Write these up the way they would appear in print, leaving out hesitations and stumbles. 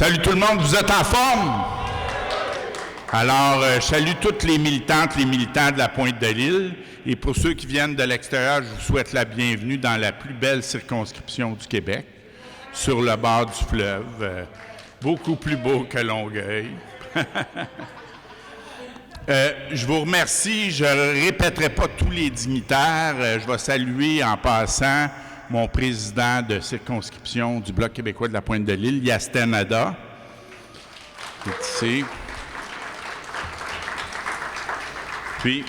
Salut tout le monde, vous êtes en forme? Alors, je salue toutes les militantes, les militants de la Pointe-de-l'Île. Et pour ceux qui viennent de l'extérieur, je vous souhaite la bienvenue dans la plus belle circonscription du Québec, sur le bord du fleuve, beaucoup plus beau que Longueuil. Je vous remercie. Je ne répéterai pas tous les dignitaires. Je vais saluer en passant mon président de circonscription du Bloc québécois de la Pointe-de-l'Île, Yasten Nadeau, qui est ici. Puis,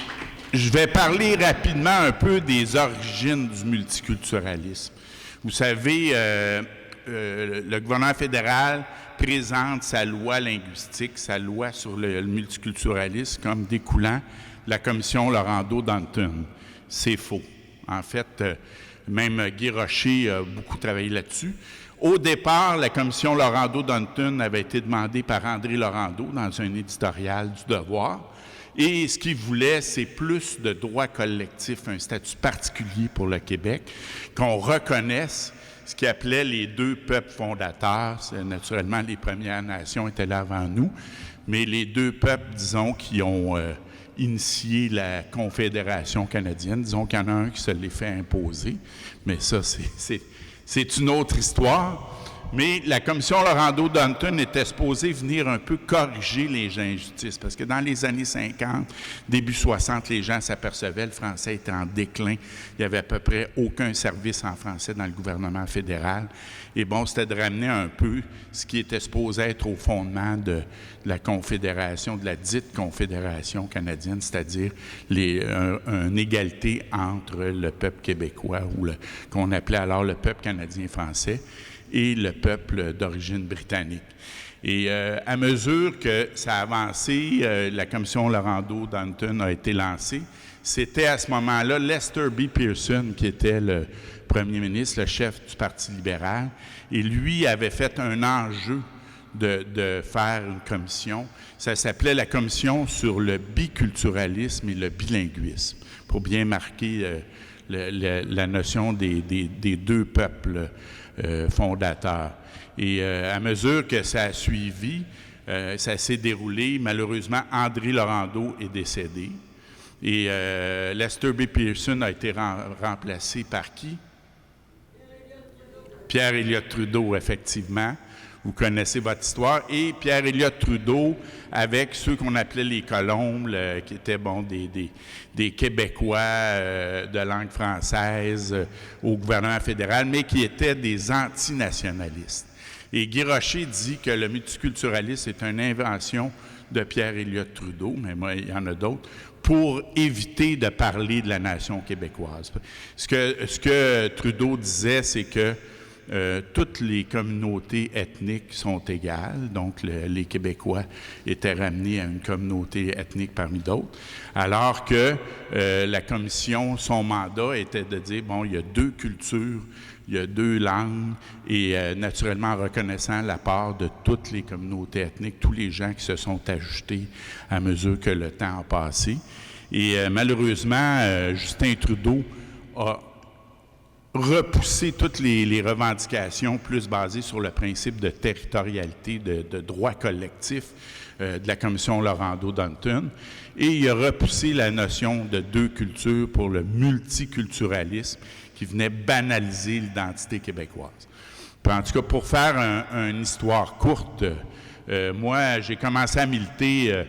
je vais parler rapidement un peu des origines du multiculturalisme. Vous savez, le gouvernement fédéral présente sa loi linguistique, sa loi sur le multiculturalisme comme découlant de la commission Laurendeau-Danton. C'est faux. En fait, même Guy Rocher a beaucoup travaillé là-dessus. Au départ, la commission Laurendeau-Danton avait été demandée par André Laurendeau dans un éditorial du Devoir. Et ce qu'il voulait, c'est plus de droits collectifs, un statut particulier pour le Québec, qu'on reconnaisse ce qu'il appelait les deux peuples fondateurs. Naturellement, les Premières Nations étaient là avant nous, mais les deux peuples, disons, qui ont initié la Confédération canadienne, disons qu'il y en a un qui se l'est fait imposer, mais ça, c'est une autre histoire. Mais la commission Laurendeau-Danton était supposée venir un peu corriger les injustices, parce que dans les années 50, début 60, les gens s'apercevaient que le français était en déclin. Il n'y avait à peu près aucun service en français dans le gouvernement fédéral. Et bon, c'était de ramener un peu ce qui était supposé être au fondement de la Confédération, de la dite Confédération canadienne, c'est-à-dire une égalité entre le peuple québécois, ou qu'on appelait alors le peuple canadien-français, et le peuple d'origine britannique. Et à mesure que ça a avancé, la commission Laurendeau-Danton a été lancée. C'était à ce moment-là Lester B. Pearson qui était le premier ministre, le chef du Parti libéral, et lui avait fait un enjeu de faire une commission. Ça s'appelait la commission sur le biculturalisme et le bilinguisme, pour bien marquer la notion des deux peuples fondateur. Et à mesure que ça a suivi, ça s'est déroulé. Malheureusement, André Laurendeau est décédé. Et Lester B. Pearson a été remplacé par qui? Pierre Elliott Trudeau, effectivement. Vous connaissez votre histoire. Et Pierre Elliott Trudeau, avec ceux qu'on appelait les Colombes, qui étaient des Québécois de langue française au gouvernement fédéral, mais qui étaient des antinationalistes. Et Guy Rocher dit que le multiculturalisme est une invention de Pierre Elliott Trudeau, mais moi, il y en a d'autres, pour éviter de parler de la nation québécoise. Ce que Trudeau disait, c'est que toutes les communautés ethniques sont égales, donc les Québécois étaient ramenés à une communauté ethnique parmi d'autres, alors que la commission, son mandat était de dire, bon, il y a deux cultures, il y a deux langues, et naturellement en reconnaissant la part de toutes les communautés ethniques, tous les gens qui se sont ajoutés à mesure que le temps a passé. Et malheureusement, Justin Trudeau a repousser toutes les revendications plus basées sur le principe de territorialité, de droit collectif de la commission Laurendeau-Danton. Et il a repoussé la notion de deux cultures pour le multiculturalisme qui venait banaliser l'identité québécoise. Puis en tout cas, pour faire une histoire courte, moi, j'ai commencé à militer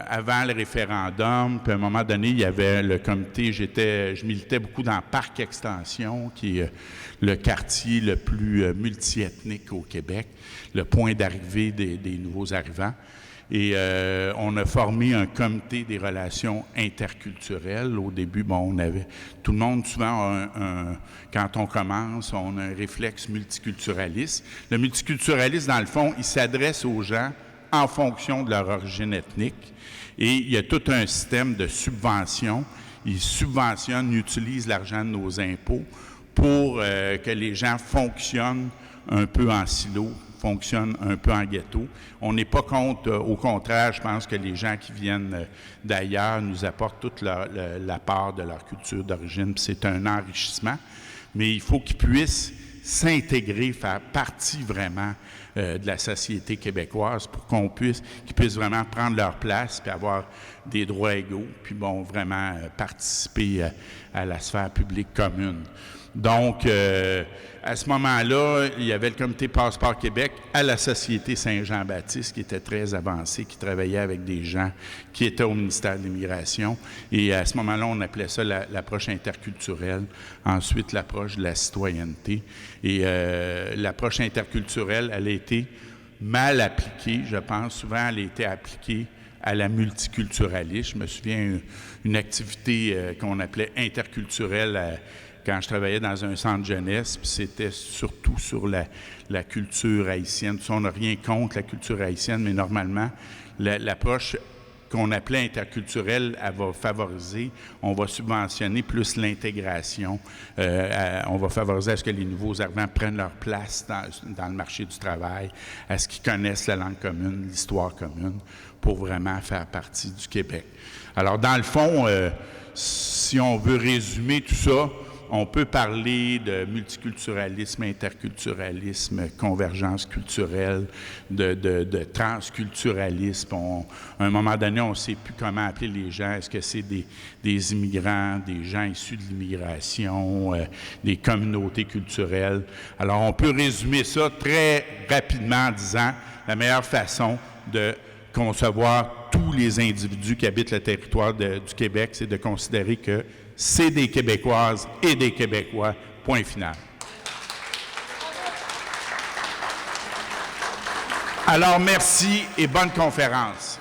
avant le référendum, puis à un moment donné, il y avait le comité, je militais beaucoup dans Parc Extension, qui est le quartier le plus multiethnique au Québec, le point d'arrivée des nouveaux arrivants. Et on a formé un comité des relations interculturelles. Au début, bon, on avait tout le monde, souvent, quand on commence, on a un réflexe multiculturaliste. Le multiculturalisme, dans le fond, il s'adresse aux gens en fonction de leur origine ethnique. Et il y a tout un système de subvention. Ils subventionnent, ils utilisent l'argent de nos impôts pour que les gens fonctionnent un peu en silo, fonctionnent un peu en ghetto. On n'est pas contre, au contraire, je pense que les gens qui viennent d'ailleurs nous apportent toute la part de leur culture d'origine, puis c'est un enrichissement. Mais il faut qu'ils puissent s'intégrer, faire partie vraiment de la société québécoise pour qu'ils puissent vraiment prendre leur place puis avoir des droits égaux, puis bon, vraiment participer à la sphère publique commune. Donc, à ce moment-là, il y avait le comité Passeport Québec à la Société Saint-Jean-Baptiste qui était très avancée, qui travaillait avec des gens qui étaient au ministère de l'Immigration. Et à ce moment-là, on appelait ça l'approche interculturelle. Ensuite, l'approche de la citoyenneté. Et l'approche interculturelle, elle a été mal appliquée, je pense. Souvent, elle a été appliquée à la multiculturalisme. Je me souviens d'une activité qu'on appelait interculturelle quand je travaillais dans un centre jeunesse, puis c'était surtout sur la culture haïtienne. On n'a rien contre la culture haïtienne, mais normalement, l'approche qu'on appelait interculturelle, elle va favoriser, on va subventionner plus l'intégration, on va favoriser à ce que les nouveaux arrivants prennent leur place dans le marché du travail, à ce qu'ils connaissent la langue commune, l'histoire commune, pour vraiment faire partie du Québec. Alors, dans le fond, si on veut résumer tout ça, on peut parler de multiculturalisme, interculturalisme, convergence culturelle, de transculturalisme. À un moment donné, on ne sait plus comment appeler les gens. Est-ce que c'est des immigrants, des gens issus de l'immigration, des communautés culturelles? Alors, on peut résumer ça très rapidement en disant la meilleure façon de concevoir tous les individus qui habitent le territoire du Québec, c'est de considérer que c'est des Québécoises et des Québécois, point final. Alors, merci et bonne conférence.